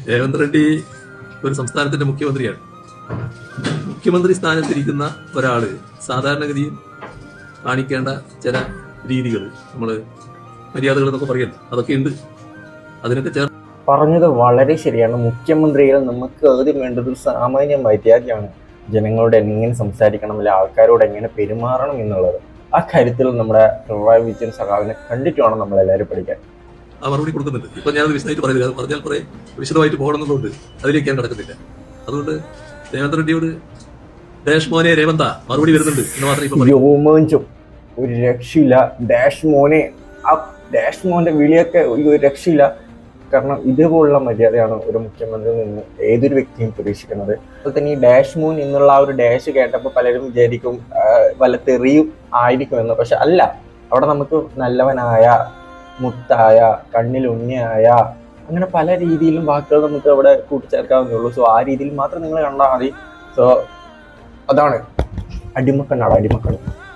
രേവന്ത് റെഡ്ഡി ഒരു സംസ്ഥാനത്തിന്റെ മുഖ്യമന്ത്രിയാണ്. മുഖ്യമന്ത്രി സ്ഥാനത്തിരിക്കുന്ന ഒരാള് സാധാരണഗതിയിൽ കാണിക്കേണ്ട ചില രീതികൾ, നമ്മള് മര്യാദകൾ എന്നൊക്കെ പറയല്ലോ, അതൊക്കെ ഉണ്ട്. അതിനൊക്കെ ചേർന്ന് പറഞ്ഞത് വളരെ ശരിയാണ്. മുഖ്യമന്ത്രിയിൽ നമുക്ക് ആദ്യം വേണ്ടത് ഒരു സാമാന്യ മര്യാദയാണ്. ജനങ്ങളോട് എങ്ങനെ സംസാരിക്കണം, അല്ലെ ആൾക്കാരോട് എങ്ങനെ പെരുമാറണം എന്നുള്ളത്. ആ കാര്യത്തിൽ നമ്മുടെ പിണറായി വിജയൻ സഖാവിനെ കണ്ടിട്ട് വേണം നമ്മളെല്ലാവരും പഠിക്കാൻ. ആ മറുപടി കൊടുക്കുന്നുണ്ട്. ഇപ്പൊ ഞാനത് വിശദമായിട്ട് പറയുന്നില്ല, അത് പറഞ്ഞാൽ കുറെ വിശദമായിട്ട് പോകണമെന്നുള്ളതുകൊണ്ട് അതിലേക്ക് ഞാൻ കിടക്കുന്നില്ല. അതുകൊണ്ട് രേവന്ത് റെഡ്ഡിയോട് ഡാഷ് മോനെ രേവന്ത മറുപടി വരുന്നുണ്ട് എന്ന് മാത്രമേ ഇപ്പൊ രോമാഞ്ചം ഒരു രക്ഷയില്ല. ഡാഷ് മോനെ, ആ ഡാഷ് മോന്റെ വിളിയൊക്കെ ഒരു രക്ഷയില്ല. കാരണം ഇതേപോലുള്ള മര്യാദയാണ് ഒരു മുഖ്യമന്ത്രിയിൽ നിന്ന് ഏതൊരു വ്യക്തിയും പ്രതീക്ഷിക്കുന്നത്. അതുപോലെ തന്നെ ഈ ഡാഷ് മോൻ എന്നുള്ള ആ ഒരു ഡാഷ് കേട്ടപ്പോൾ പലരും വിചാരിക്കും വല്ല തെറിയും ആയിരിക്കുമെന്ന്. പക്ഷെ അല്ല, അവിടെ നമുക്ക് നല്ലവനായ, മുത്തായ, കണ്ണിലുണ്ണിയായ, അങ്ങനെ പല രീതിയിലും വാക്കുകൾ നമുക്ക് അവിടെ കൂട്ടിച്ചേർക്കാവുന്നേ ഉള്ളൂ. സോ ആ രീതിയിൽ മാത്രം നിങ്ങൾ കണ്ടാൽ മതി. സോ അതാണ് അടിമക്കണ്ണാണ്, അടിമക്കണ്ണ്.